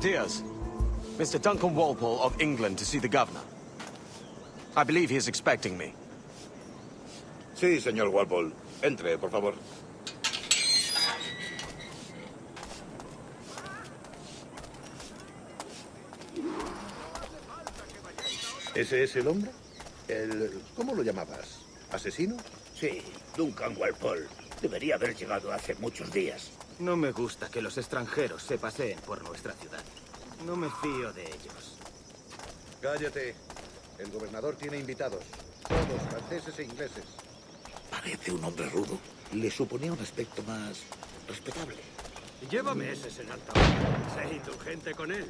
Buenos dias. Mr. Duncan Walpole of England to see the governor. I believe he is expecting me. Sí, señor Walpole. Entre, por favor. ¿Ese es el hombre? ¿Cómo lo llamabas? ¿Asesino? Sí, Duncan Walpole. Debería haber llegado hace muchos días. No me gusta que los extranjeros se paseen por nuestra ciudad. No me fío de ellos. Cállate. El gobernador tiene invitados. Todos franceses e ingleses. Parece un hombre rudo. Le suponía un aspecto más respetable. Llévame ese senador. Sé indulgente con él.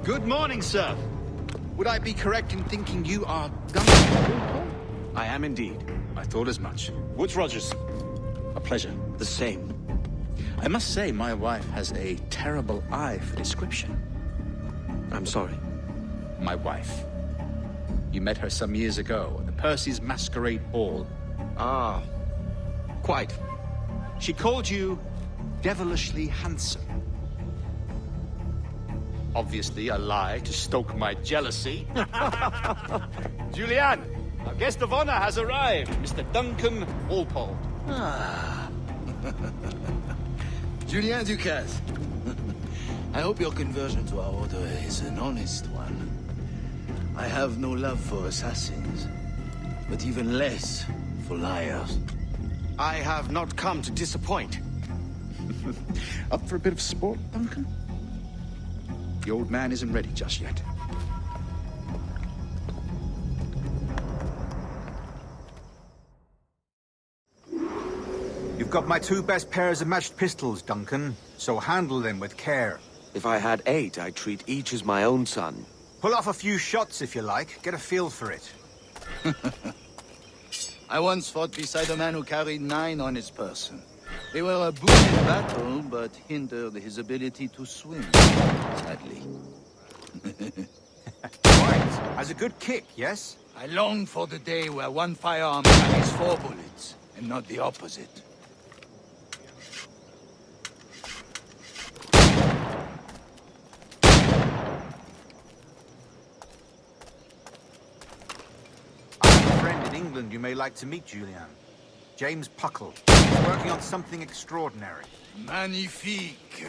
Good morning, sir. Would I be correct in thinking you are Duncan? I am indeed. I thought as much. Woods Rogers. A pleasure. The same. I must say, my wife has a terrible eye for description. I'm sorry. My wife. You met her some years ago at the Percy's Masquerade Ball. Ah, quite. She called you devilishly handsome. Obviously a lie to stoke my jealousy. Julianne, our guest of honor has arrived, Mr. Duncan Walpole. Ah. Julien Ducasse. I hope your conversion to our order is an honest one. I have no love for assassins, but even less for liars. I have not come to disappoint. Up for a bit of sport, Duncan? The old man isn't ready just yet. You've got my two best pairs of matched pistols, Duncan, so handle them with care. If I had 8, I'd treat each as my own son. Pull off a few shots if you like, get a feel for it. I once fought beside a man who carried 9 on his person. They were a boon in battle, but hindered his ability to swim, sadly. Right, as a good kick, yes? I long for the day where one firearm carries 4 bullets, and not the opposite. I have a friend in England you may like to meet, Julian. James Puckle. He's working on something extraordinary. Magnifique.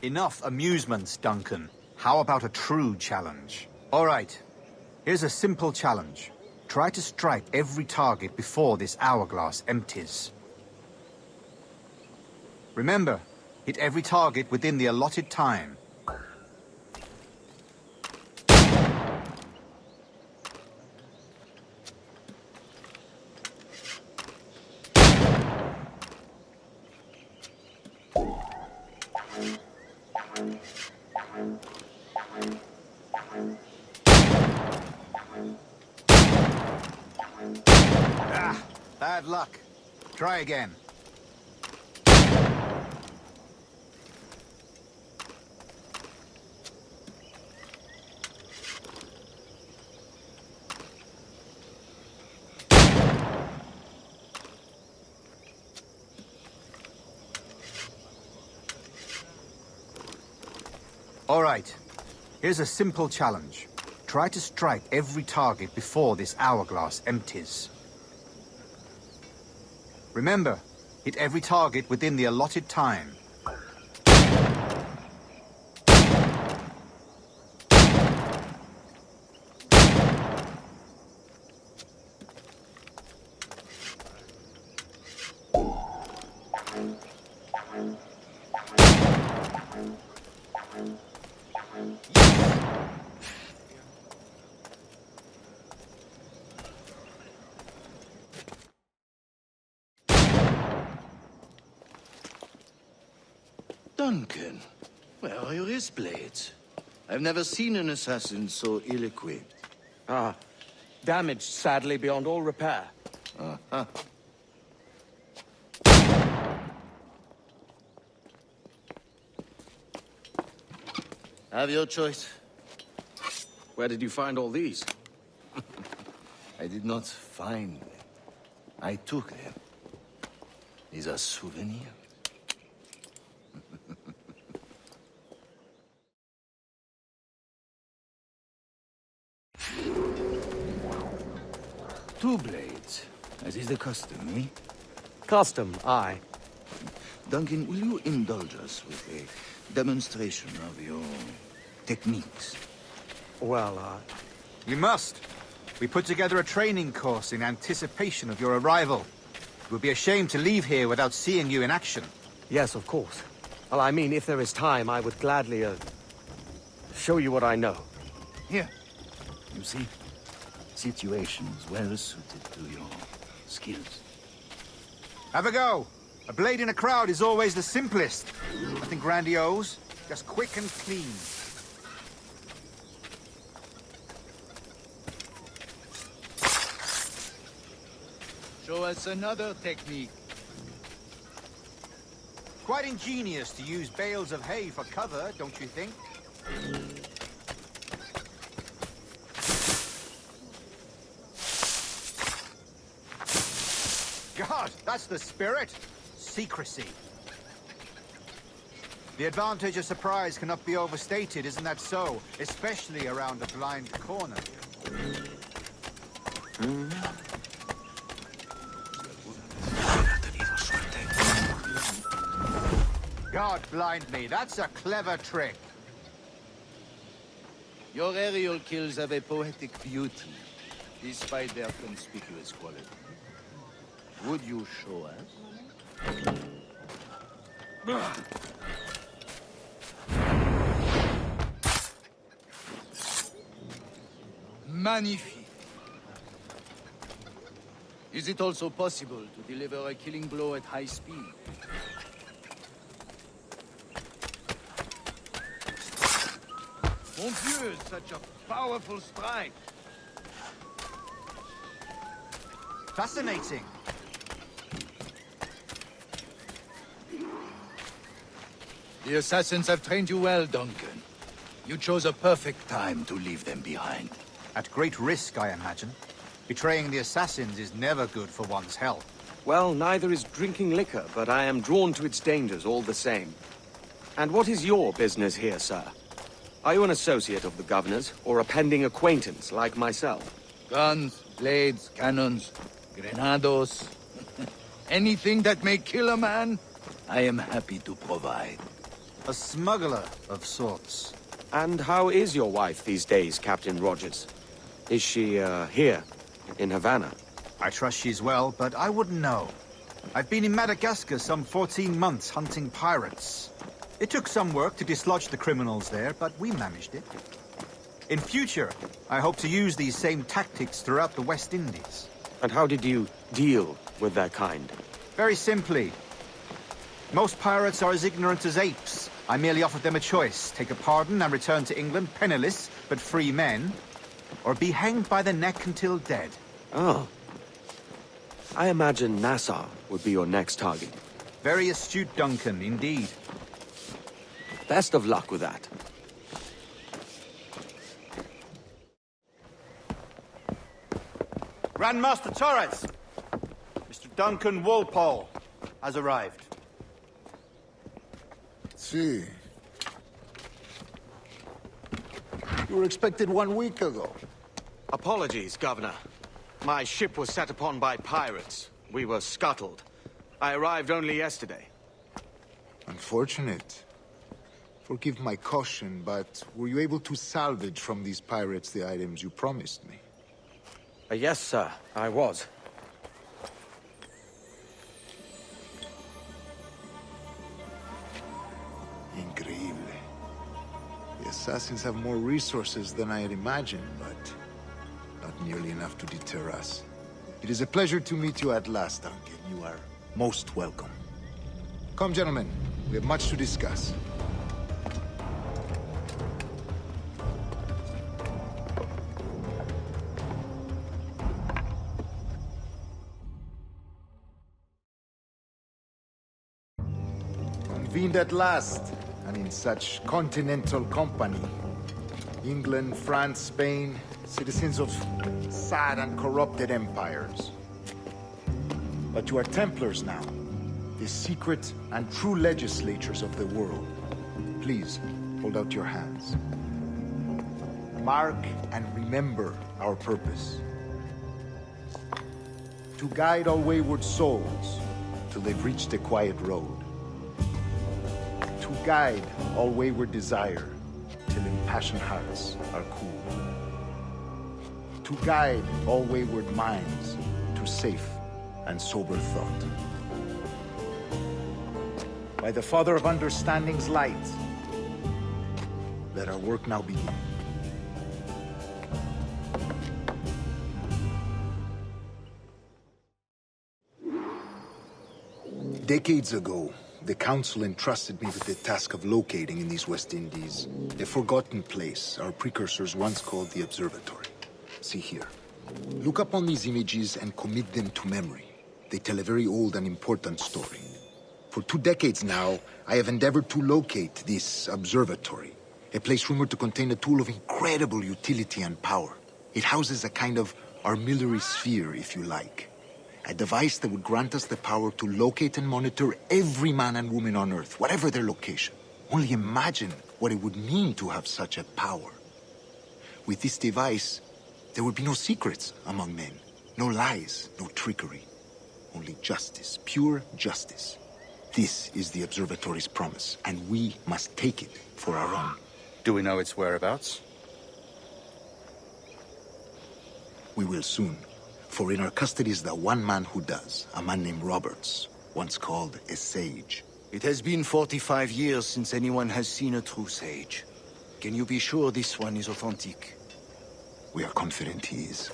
Enough amusements, Duncan. How about a true challenge? All right. Here's a simple challenge. Try to strike every target before this hourglass empties. Remember, hit every target within the allotted time. Ah, bad luck. Try again. All right. Here's a simple challenge. Try to strike every target before this hourglass empties. Remember, hit every target within the allotted time. Duncan, where are your wrist blades? I've never seen an assassin so ill-equipped. Ah, damaged sadly beyond all repair. Uh-huh. Have your choice. Where did you find all these? I did not find them. I took them. These are souvenirs. Two blades, as is the custom, eh? Custom, aye. Duncan, will you indulge us with a demonstration of your techniques? Well, We must. We put together a training course in anticipation of your arrival. It would be a shame to leave here without seeing you in action. yes, of course. Well, I mean, if there is time, I would gladly, show you what I know. Here. You see? Situations well suited to your skills. Have a go. A blade in a crowd is always the simplest. Nothing grandiose, just quick and clean. Show us another technique. Quite ingenious to use bales of hay for cover, don't you think? God, that's the spirit. Secrecy. The advantage of surprise cannot be overstated, isn't that so? Especially around a blind corner. God blind me, that's a clever trick. Your aerial kills have a poetic beauty, despite their conspicuous quality. Would you show us? Magnifique. Is it also possible to deliver a killing blow at high speed? Mon Dieu, such a powerful strike! Fascinating. The assassins have trained you well, Duncan. You chose a perfect time to leave them behind. At great risk, I imagine. Betraying the assassins is never good for one's health. Well, neither is drinking liquor, but I am drawn to its dangers all the same. And what is your business here, sir? Are you an associate of the governor's, or a pending acquaintance like myself? Guns, blades, cannons, grenados. Anything that may kill a man, I am happy to provide. A smuggler of sorts. And how is your wife these days, Captain Rogers? Is she, here, in Havana? I trust she's well, but I wouldn't know. I've been in Madagascar some 14 months hunting pirates. It took some work to dislodge the criminals there, but we managed it. In future, I hope to use these same tactics throughout the West Indies. And how did you deal with their kind? Very simply. Most pirates are as ignorant as apes. I merely offered them a choice. Take a pardon and return to England penniless, but free men. Or be hanged by the neck until dead. Oh. I imagine Nassau would be your next target. Very astute, Duncan, indeed. Best of luck with that. Grandmaster Torres! Mr. Duncan Walpole has arrived. See. You were expected 1 week ago. Apologies, Governor. My ship was set upon by pirates. We were scuttled. I arrived only yesterday. Unfortunate. Forgive my caution, but were you able to salvage from these pirates the items you promised me? Yes, sir, I was. Increíble. The assassins have more resources than I had imagined, but not nearly enough to deter us. It is a pleasure to meet you at last, Duncan. You are most welcome. Come, gentlemen. We have much to discuss. Convened at last. and in such continental company. England, France, Spain, citizens of sad and corrupted empires. But you are Templars now, the secret and true legislators of the world. Please, hold out your hands. Mark and remember our purpose. To guide all wayward souls till they've reached a quiet road. To guide all wayward desire till impassioned hearts are cool. To guide all wayward minds to safe and sober thought. By the Father of Understanding's light, let our work now begin. Decades ago, the Council entrusted me with the task of locating in these West Indies a forgotten place our precursors once called the Observatory. See here. Look upon these images and commit them to memory. They tell a very old and important story. For 2 decades now, I have endeavored to locate this observatory, a place rumored to contain a tool of incredible utility and power. It houses a kind of armillary sphere, if you like. A device that would grant us the power to locate and monitor every man and woman on Earth, whatever their location. Only imagine what it would mean to have such a power. With this device, there would be no secrets among men, no lies, no trickery. Only justice, pure justice. This is the Observatory's promise, and we must take it for our own. Do we know its whereabouts? We will soon. For in our custody is the one man who does, a man named Roberts, once called a sage. It has been 45 years since anyone has seen a true sage. Can you be sure this one is authentic? We are confident he is.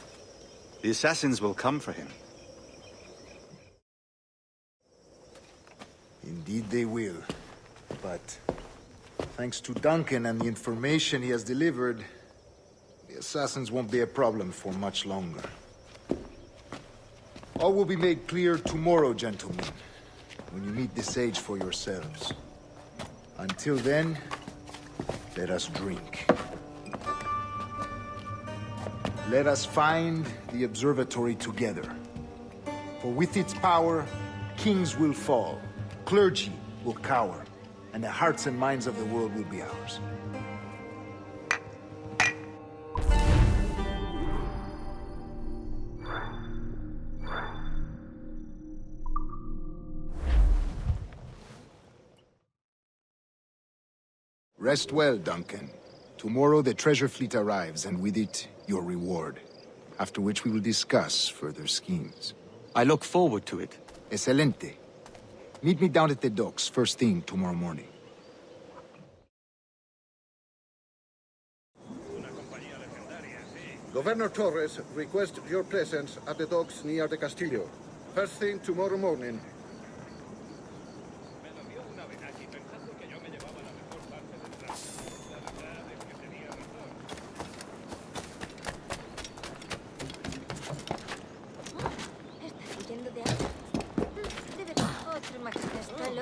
The assassins will come for him. Indeed they will. But thanks to Duncan and the information he has delivered, the assassins won't be a problem for much longer. All will be made clear tomorrow, gentlemen, when you meet the sage for yourselves. Until then, let us drink. Let us find the observatory together. For with its power, kings will fall, clergy will cower, and the hearts and minds of the world will be ours. Rest well, Duncan. Tomorrow the treasure fleet arrives, and with it, your reward. After which we will discuss further schemes. I look forward to it. Excelente. Meet me down at the docks first thing tomorrow morning. Governor Torres requests your presence at the docks near the Castillo. First thing tomorrow morning.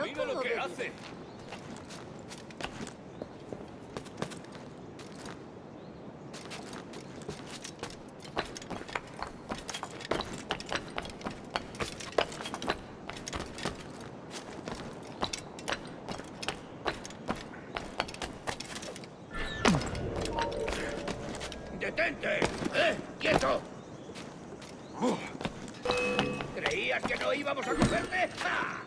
¡Mira lo que hace! ¡Detente! ¡Quieto! ¿Creías que no íbamos a cogerte? ¡Ja!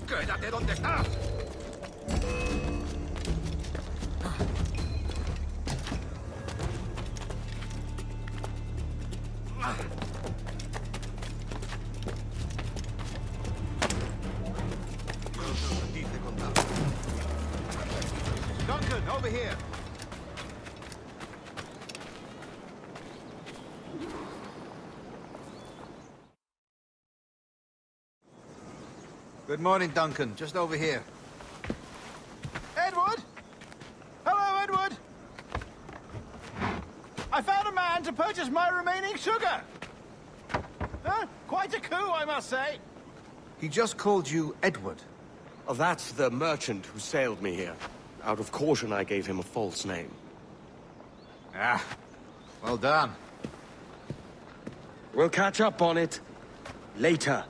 ¡Quédate donde estás! over here. Good morning, Duncan. Just over here. Edward? Hello, Edward! I found a man to purchase my remaining sugar! Huh? Quite a coup, I must say. He just called you Edward. Oh, that's the merchant who sailed me here. Out of caution, I gave him a false name. Ah, well done. We'll catch up on it later.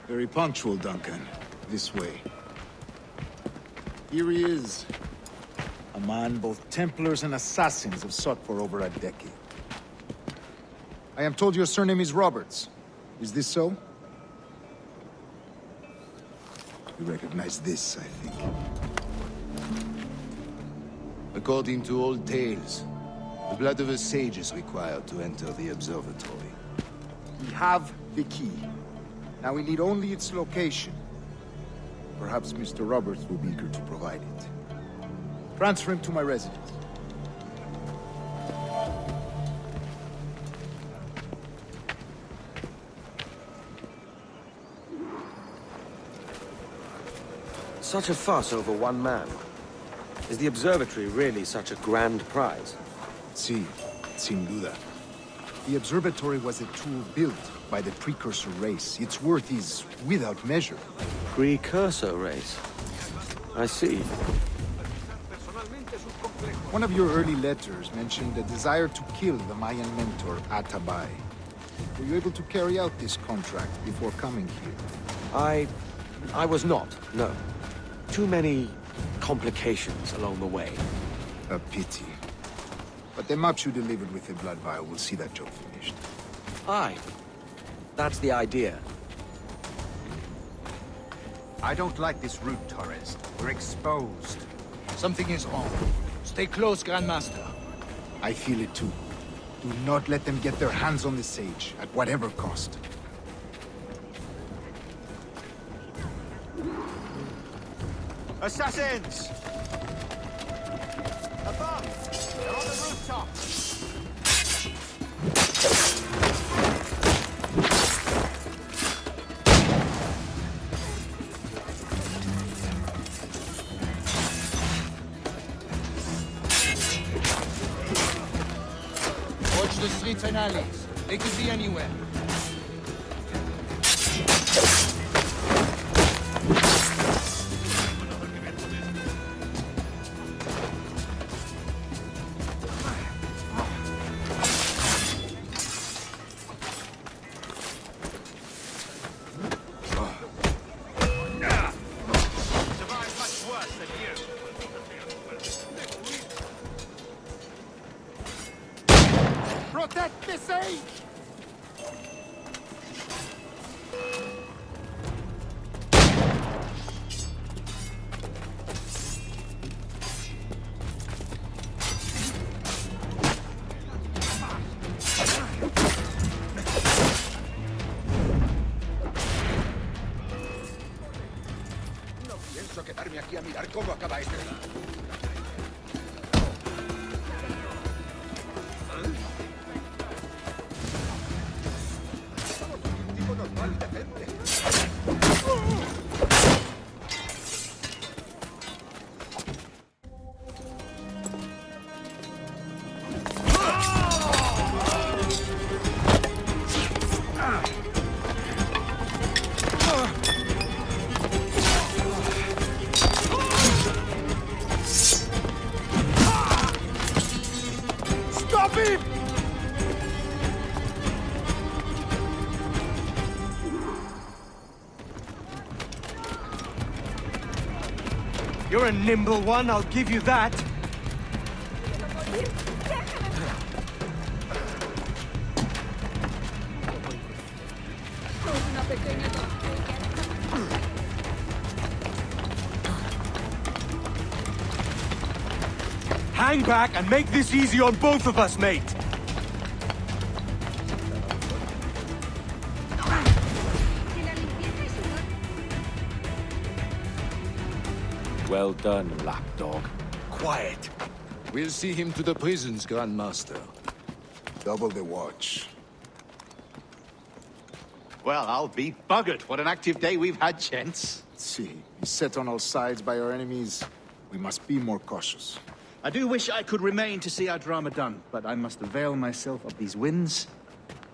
Very punctual, Duncan. This way. Here he is. A man both Templars and Assassins have sought for over a decade. I am told your surname is Roberts. Is this so? You recognize this, I think. According to old tales, the blood of a sage is required to enter the observatory. We have the key. Now we need only its location. Perhaps Mr. Roberts will be eager to provide it. Transfer him to my residence. Such a fuss over one man. Is the observatory really such a grand prize? Sí, sin duda. The observatory was a tool built by the precursor race. Its worth is without measure. Precursor race? I see. One of your early letters mentioned a desire to kill the Mayan mentor, Atabay. Were you able to carry out this contract before coming here? I was not, no. Too many complications along the way. A pity. But the maps you delivered with the blood vial will see that job finished. Aye. That's the idea. I don't like this route, Torres. We're exposed. Something is wrong. Stay close, Grandmaster. I feel it too. Do not let them get their hands on the sage, at whatever cost. Assassins! Above! They're on the rooftop! Watch the streets and alleys. They could be anywhere. Protect the sage! No pienso quedarme aquí a mirar cómo acaba este. Stop him! You're a nimble one, I'll give you that. Hang back and make this easy on both of us, mate. Well done, lapdog. Quiet. We'll see him to the prisons, Grandmaster. Double the watch. Well, I'll be buggered. What an active day we've had, gents. See, beset on all sides by our enemies, we must be more cautious. I do wish I could remain to see our drama done, but I must avail myself of these winds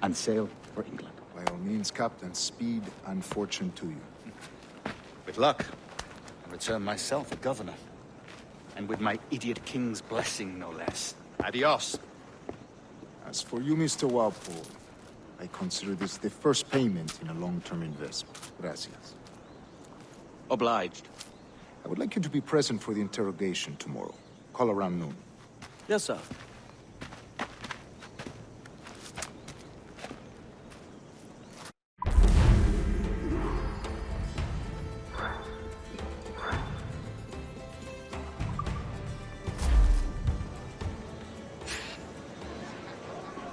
and sail for England. By all means, Captain, speed and fortune to you. With luck, I return myself a governor. And with my idiot king's blessing, no less. Adios. As for you, Mr. Walpole, I consider this the first payment in a long-term investment. Gracias. Obliged. I would like you to be present for the interrogation tomorrow. Call around noon. Yes, sir.